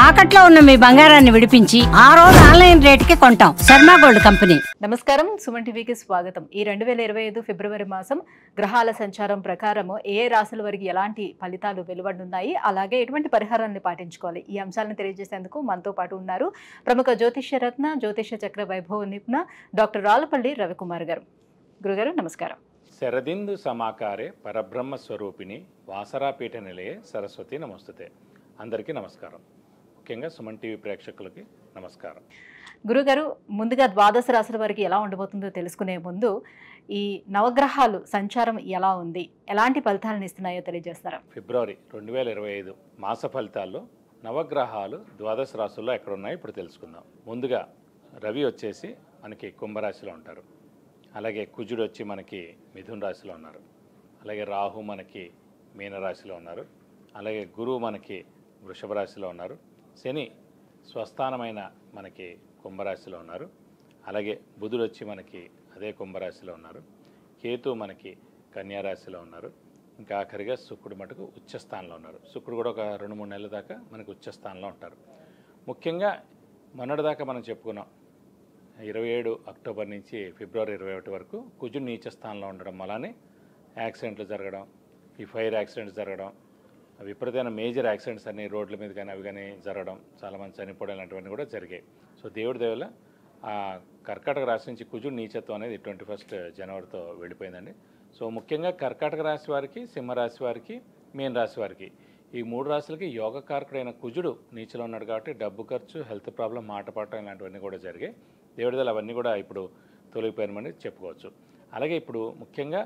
తాకట్లో ఉన్న మీ బంగారాన్ని విడిపించి ఆ రోజు ఆన్లైన్ రేటుకి కొంటాం. Sharma gold company. నమస్కారం, సుమన్ టీవీకి స్వాగతం. ఈ 2025 ఫిబ్రవరి మాసం గ్రహాల సంచారం ప్రకారం ఏ రాశుల వారికి ఎలాంటి ఫలితాలు వెలువడున్నాయి, అలాగే ఎటువంటి పరిహారాలను పాటించుకోవాలి, ఈ అంశాలను తెలియజేసేందుకు మనతో పాటు ఉన్నారు ప్రముఖ జ్యోతిష్య రత్న జ్యోతిష్య చక్ర వైభవ నిపుణ డాక్టర్ రాళ్ళపల్లి రవికుమార్ గారు. గురుగారు నమస్కారం. శరదిందు సమాకారే పరబ్రహ్మ స్వరూపిణి వాసరాపీఠ నిలయే సరస్వతి నమస్తుతే. అందరికీ నమస్కారం. ముఖ్యంగా సుమన్ టీవీ ప్రేక్షకులకి నమస్కారం. గురుగారు, ముందుగా ద్వాదశ రాశుల వారికి ఎలా ఉండబోతుందో తెలుసుకునే ముందు ఈ నవగ్రహాలు సంచారం ఎలా ఉంది, ఎలాంటి ఫలితాలను ఇస్తున్నాయో తెలియజేస్తారా? ఫిబ్రవరి 2025 మాస ఫలితాల్లో నవగ్రహాలు ద్వాదశ రాశుల్లో ఎక్కడున్నాయో ఇప్పుడు తెలుసుకుందాం. ముందుగా రవి వచ్చేసి మనకి కుంభరాశిలో ఉంటారు. అలాగే కుజుడు వచ్చి మనకి మిథున రాశిలో ఉన్నారు. అలాగే రాహు మనకి మీనరాశిలో ఉన్నారు. అలాగే గురువు మనకి వృషభ రాశిలో ఉన్నారు. శని స్వస్థానమైన మనకి కుంభరాశిలో ఉన్నారు. అలాగే బుధుడు వచ్చి మనకి అదే కుంభరాశిలో ఉన్నారు. కేతు మనకి కన్యారాశిలో ఉన్నారు. ఇంకా ఆఖరిగా శుక్రుడు మటుకు ఉచ్చస్థానంలో ఉన్నారు. శుక్రుడు కూడా ఒక 2-3 నెలల దాకా మనకి ఉచ్చస్థానంలో ఉంటారు. ముఖ్యంగా మొన్నటిదాకా మనం చెప్పుకున్నాం 27 అక్టోబర్ నుంచి ఫిబ్రవరి 21 వరకు కుజుడు నీచ స్థానంలో ఉండడం వల్లనే యాక్సిడెంట్లు జరగడం, ఈ ఫైర్ యాక్సిడెంట్స్ జరగడం, విపరీతమైన మేజర్ యాక్సిడెంట్స్ అన్ని రోడ్ల మీద కానీ అవి కానీ జరగడం, చాలామంది చనిపోవడం ఇలాంటివన్నీ కూడా జరిగాయి. సో దేవుడి దేవల ఆ కర్కాటక రాశి నుంచి కుజుడు నీచత్వం అనేది 21 జనవరితో వెళ్ళిపోయిందండి. సో ముఖ్యంగా కర్కాటక రాశి వారికి, సింహరాశి వారికి, మీన రాశి వారికి ఈ 3 రాశులకి యోగకారకుడైన కుజుడు నీచలో ఉన్నాడు కాబట్టి డబ్బు ఖర్చు, హెల్త్ ప్రాబ్లం, మాట పడటం ఇలాంటివన్నీ కూడా జరిగాయి. దేవుడి దేవల అవన్నీ కూడా ఇప్పుడు తొలగిపోయినమని చెప్పుకోవచ్చు. అలాగే ఇప్పుడు ముఖ్యంగా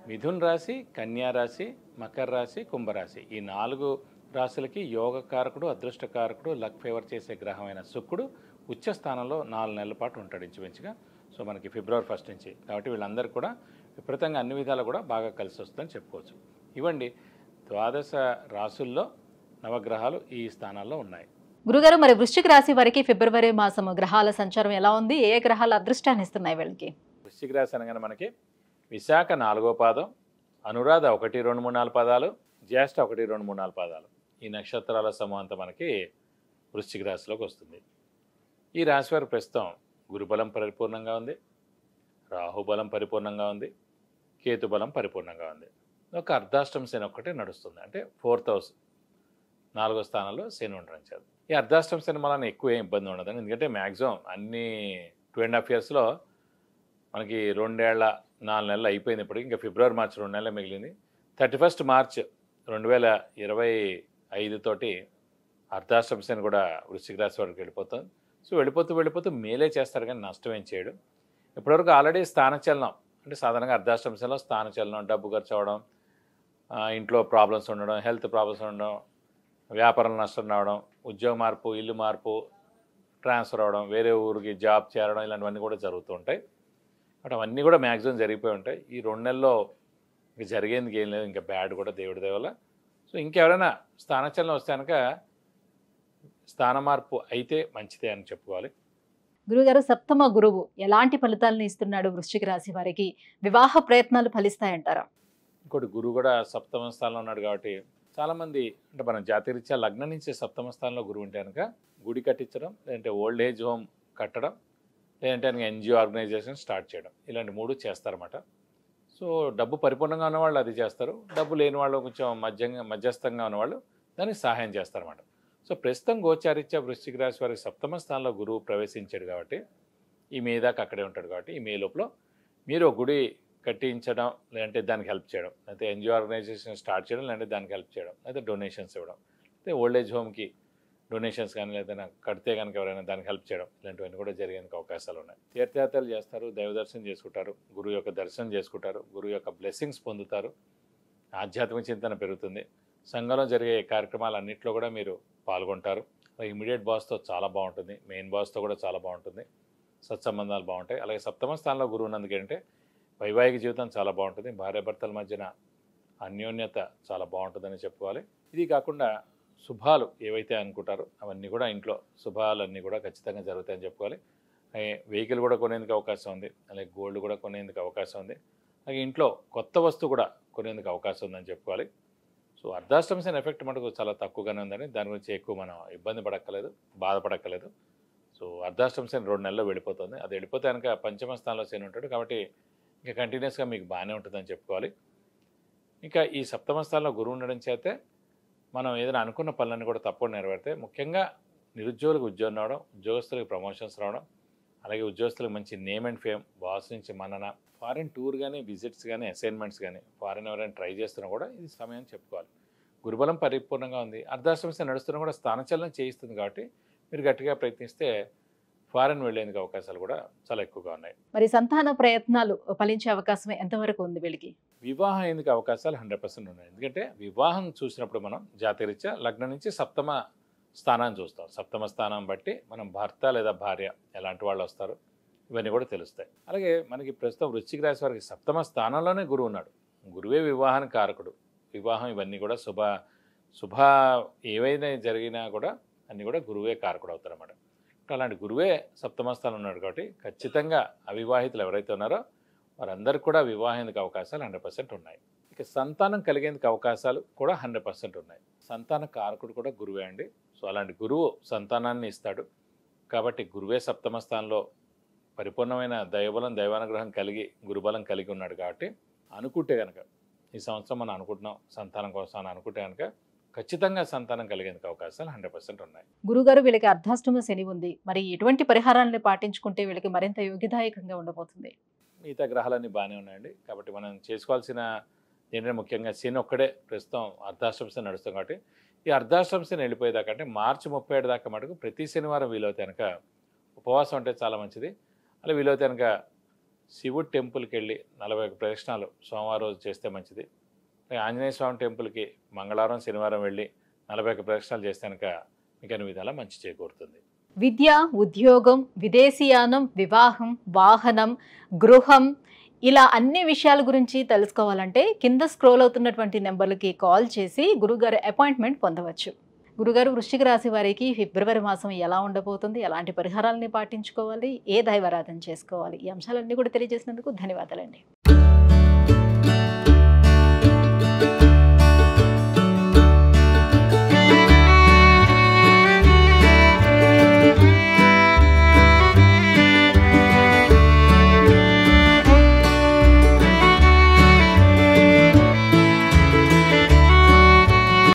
మిథున్ రాశి, కన్యా రాశి, మకర రాశి, కుంభరాశి ఈ 4 రాశులకి యోగకారకుడు, అదృష్టకారకుడు, లక్ ఫేవర్ చేసే గ్రహమైన శుక్రుడు ఉచ్చ స్థానంలో 4 నెలల పాటు ఉంటాడు ఇంచుమించుగా. సో మనకి ఫిబ్రవరి 1 నుంచి. కాబట్టి వీళ్ళందరూ కూడా విపరీతంగా అన్ని విధాలు కూడా బాగా కలిసి వస్తుందని చెప్పుకోవచ్చు. ఇవ్వండి ద్వాదశ రాశుల్లో నవగ్రహాలు ఈ స్థానాల్లో ఉన్నాయి. గురుగారు, మరి వృశ్చిక రాశి వారికి ఫిబ్రవరి మాసం గ్రహాల సంచారం ఎలా ఉంది, ఏ గ్రహాలు అదృష్టాన్ని ఇస్తున్నాయి వీళ్ళకి? వృశ్చిక రాశి అనగానే మనకి విశాఖ 4వ పాదం, అనురాధ 1, 2, 3, 4 పాదాలు, జ్యేష్ఠ 1, 2, 3, 4 పాదాలు ఈ నక్షత్రాల సమూహంతో మనకి వృశ్చిక రాశిలోకి వస్తుంది. ఈ రాశి వారి ప్రస్తుతం గురుబలం పరిపూర్ణంగా ఉంది, రాహుబలం పరిపూర్ణంగా ఉంది, కేతుబలం పరిపూర్ణంగా ఉంది. ఒక అర్ధాష్టమ శని ఒక్కటే నడుస్తుంది. అంటే 4th హౌస్ 4వ స్థానంలో శని ఉండడం చేత ఈ అర్ధాష్టమ శని వలన ఎక్కువ ఏం ఇబ్బంది ఉండదు. ఎందుకంటే మ్యాక్సిమం అన్ని 2.5 ఇయర్స్లో మనకి 2 ఏళ్ల 4 నెలలు అయిపోయింది. ఇప్పుడు ఇంకా ఫిబ్రవరి, మార్చి 2 నెలలు మిగిలింది. 31 మార్చ్ 2025 తోటి అర్ధాష్టమ శని కూడా వృశ్చిక రాశి వారికి వెళ్ళిపోతుంది. సో వెళ్ళిపోతూ మేలే చేస్తారు కానీ నష్టం ఏం చేయడు. ఇప్పటివరకు ఆల్రెడీ స్థానచలనం అంటే సాధారణంగా అర్ధాష్టమ శనిలో స్థానచలనం, డబ్బు ఖర్చు అవ్వడం, ఇంట్లో ప్రాబ్లమ్స్ ఉండడం, హెల్త్ ప్రాబ్లమ్స్ ఉండడం, వ్యాపారం నష్టం రావడం, ఉద్యోగ మార్పు, ఇల్లు మార్పు, ట్రాన్స్ఫర్ అవ్వడం, వేరే ఊరికి జాబ్ చేరడం ఇలాంటివన్నీ కూడా జరుగుతూ ఉంటాయి. బట్ అవన్నీ కూడా మ్యాక్సిమం జరిగిపోయి ఉంటాయి. ఈ 2 నెలల్లో ఇంకా జరిగేందుకు ఏం లేదు. ఇంకా బ్యాడ్ కూడా దేవుడి దేవల. సో ఇంకెవరైనా స్థానచలనం వస్తే కనుక స్థాన మార్పు అయితే మంచిదే అని చెప్పుకోవాలి. గురుగారు, సప్తమ గురువు ఎలాంటి ఫలితాలను ఇస్తున్నాడు వృశ్చిక రాశి వారికి? వివాహ ప్రయత్నాలు ఫలిస్తాయంటారా? ఇంకోటి గురువు కూడా 7వ స్థానంలో ఉన్నాడు కాబట్టి చాలామంది అంటే మన జాతీయరీత్యా లగ్నం నుంచి 7వ స్థానంలో గురువు ఉంటే కనుక గుడి కట్టించడం, లేదంటే ఓల్డ్ ఏజ్ హోమ్ కట్టడం, లేదంటే కనుక ఎన్జిఓ ఆర్గనైజేషన్ స్టార్ట్ చేయడం ఇలాంటి 3 చేస్తారన్నమాట. సో డబ్బు పరిపూర్ణంగా ఉన్నవాళ్ళు అది చేస్తారు, డబ్బు లేని వాళ్ళు కొంచెం మధ్యస్థంగా ఉన్నవాళ్ళు దానికి సహాయం చేస్తారన్నమాట. సో ప్రస్తుతం గోచారీత్యా వృశ్చిక రాశి వారికి 7వ స్థానంలో గురువు ప్రవేశించాడు కాబట్టి ఈ మే దాకా అక్కడే ఉంటాడు కాబట్టి ఈ మే లోపల మీరు గుడి కట్టించడం, లేదంటే దానికి హెల్ప్ చేయడం, లేకపోతే ఎన్జిఓ ఆర్గనైజేషన్ స్టార్ట్ చేయడం, లేదంటే దానికి హెల్ప్ చేయడం, లేకపోతే డొనేషన్స్ ఇవ్వడం, లేకపోతే ఓల్డ్ ఏజ్ హోమ్కి డొనేషన్స్ కానీ లేదైనా కడితే కనుక ఎవరైనా దానికి హెల్ప్ చేయడం ఇలాంటివన్నీ కూడా జరిగేందుకు అవకాశాలు ఉన్నాయి. తీర్థయాత్రలు చేస్తారు, దైవ దర్శనం చేసుకుంటారు, గురువు యొక్క దర్శనం చేసుకుంటారు, గురువు యొక్క బ్లెస్సింగ్స్ పొందుతారు, ఆధ్యాత్మిక చింతన పెరుగుతుంది, సంఘంలో జరిగే కార్యక్రమాలన్నింటిలో కూడా మీరు పాల్గొంటారు. ఇమీడియట్ బాస్తో చాలా బాగుంటుంది, మెయిన్ బాస్తో కూడా చాలా బాగుంటుంది, సత్సంబంధాలు బాగుంటాయి. అలాగే 7వ స్థానంలో గురువు ఉన్నందుకు ఏంటంటే వైవాహిక జీవితం చాలా బాగుంటుంది, భార్యాభర్తల మధ్యన అన్యోన్యత చాలా బాగుంటుందని చెప్పుకోవాలి. ఇది కాకుండా శుభాలు ఏవైతే అనుకుంటారో అవన్నీ కూడా ఇంట్లో శుభాలన్నీ కూడా ఖచ్చితంగా జరుగుతాయని చెప్పుకోవాలి. వెహికల్ కూడా కొనేందుకు అవకాశం ఉంది, అలాగే గోల్డ్ కూడా కొనేందుకు అవకాశం ఉంది, అలాగే ఇంట్లో కొత్త వస్తువు కూడా కొనేందుకు అవకాశం ఉందని చెప్పుకోవాలి. సో సో అర్ధాష్టమ శని ఎఫెక్ట్ మటుకు చాలా తక్కువగానే ఉందని దాని గురించి ఎక్కువ మనం ఇబ్బంది పడక్కలేదు, బాధపడక్కలేదు. సో అర్ధాష్టమ శని 2 నెలల్లో వెళ్ళిపోతుంది. అది వెళ్ళిపోతే కనుక పంచమ స్థానంలో శని ఉంటాడు కాబట్టి ఇంకా కంటిన్యూస్గా మీకు బాగానే ఉంటుందని చెప్పుకోవాలి. ఇంకా ఈ సప్తమ స్థానంలో గురువు ఉండడం చేతే మనం ఏదైనా అనుకున్న పనులన్నీ కూడా తప్పకుండా నెరవేరుతాయి. ముఖ్యంగా నిరుద్యోగులకు ఉద్యోగం రావడం, ఉద్యోగస్తులకు ప్రమోషన్స్ రావడం, అలాగే ఉద్యోగస్తులకు మంచి నేమ్ అండ్ ఫేమ్, బాస్ నుంచి మన్నన, ఫారిన్ టూర్ కానీ, విజిట్స్ కానీ, అసైన్మెంట్స్ కానీ, ఫారిన్ ఎవరైనా ట్రై చేస్తున్నా కూడా ఇది సమయం చెప్పుకోవాలి. గురుబలం పరిపూర్ణంగా ఉంది. అర్ధాష్టమ శని నడుస్తున్నా కూడా స్థానచలనం చేయిస్తుంది కాబట్టి మీరు గట్టిగా ప్రయత్నిస్తే ఫారిన్ వెళ్ళేందుకు అవకాశాలు కూడా చాలా ఎక్కువగా ఉన్నాయి. మరి సంతాన ప్రయత్నాలు ఫలించే అవకాశం ఎంతవరకు ఉంది వీళ్ళకి? వివాహం అయ్యేందుకు అవకాశాలు 100% ఉన్నాయి. ఎందుకంటే వివాహం చూసినప్పుడు మనం జాతకరీత్యా లగ్నం నుంచి సప్తమ స్థానాన్ని చూస్తాం. సప్తమ స్థానం బట్టి మనం భర్త లేదా భార్య ఎలాంటి వాళ్ళు వస్తారు ఇవన్నీ కూడా తెలుస్తాయి. అలాగే మనకి ప్రస్తుతం వృశ్చిక రాశి వారికి సప్తమ స్థానంలోనే గురువు ఉన్నాడు. గురువే వివాహానికి కారకుడు. వివాహం ఇవన్నీ కూడా శుభ ఏవైనా జరిగినా కూడా అన్నీ కూడా గురువే కారకుడు అవుతారన్నమాట. అలాంటి గురువే సప్తమ స్థానం ఉన్నాడు కాబట్టి ఖచ్చితంగా అవివాహితులు ఎవరైతే ఉన్నారో వారందరికీ కూడా వివాహానికి అవకాశాలు 100% ఉన్నాయి. ఇక సంతానం కలిగేందుకు అవకాశాలు కూడా 100% ఉన్నాయి. సంతాన కారకుడు కూడా గురువే అండి. సో అలాంటి గురువు సంతానాన్ని ఇస్తాడు కాబట్టి గురువే సప్తమ స్థానంలో పరిపూర్ణమైన దైవబలం, దైవానుగ్రహం కలిగి, గురుబలం కలిగి ఉన్నాడు కాబట్టి అనుకుంటే కనుక ఈ సంవత్సరం మనం అనుకుంటున్నాం సంతానం కోసం అని అనుకుంటే కనుక ఖచ్చితంగా సంతానం కలిగేందుకు అవకాశాలు 100% ఉన్నాయి. గురుగారు వీళ్ళకి అర్ధాష్టమ శని ఉంది. మరి ఎటువంటి పరిహారాలను పాటించుకుంటే వీళ్ళకి మరింత యోగ్యదాయకంగా ఉండబోతుంది? మిగతా గ్రహాలన్నీ బాగానే ఉన్నాయండి కాబట్టి మనం చేసుకోవాల్సిన ఏంటంటే ముఖ్యంగా శని ఒక్కడే ప్రస్తుతం అర్ధాష్టమ శని నడుస్తాం కాబట్టి ఈ అర్ధాష్టమ శని వెళ్ళిపోయేదాకా అంటే మార్చి 31 దాకా మటుకు ప్రతి శనివారం వీలవుతే కనుక ఉపవాసం అంటే చాలా మంచిది. అలా వీలవుతే కనుక శివుడి టెంపుల్కి వెళ్ళి 41 ప్రదక్షిణాలు సోమవారం రోజు చేస్తే మంచిది. ఆంజనేయ స్వామి టెంపుల్కి మంగళవారం, శనివారం వెళ్ళి 41 ప్రదక్షిణాలు చేస్తే కనుక మీకు అన్ని విధాలా మంచి చేకూరుతుంది. విద్య, ఉద్యోగం, విదేశీయానం, వివాహం, వాహనం, గృహం ఇలా అన్ని విషయాల గురించి తెలుసుకోవాలంటే కింద స్క్రోల్ అవుతున్నటువంటి నెంబర్లకి కాల్ చేసి గురుగారు అపాయింట్మెంట్ పొందవచ్చు. గురుగారు, వృశ్చిక రాశి వారికి ఫిబ్రవరి మాసం ఎలా ఉండబోతుంది, ఎలాంటి పరిహారాలని పాటించుకోవాలి, ఏ దైవారాధన చేసుకోవాలి, ఈ అంశాలన్నీ కూడా తెలియజేసినందుకు ధన్యవాదాలండి.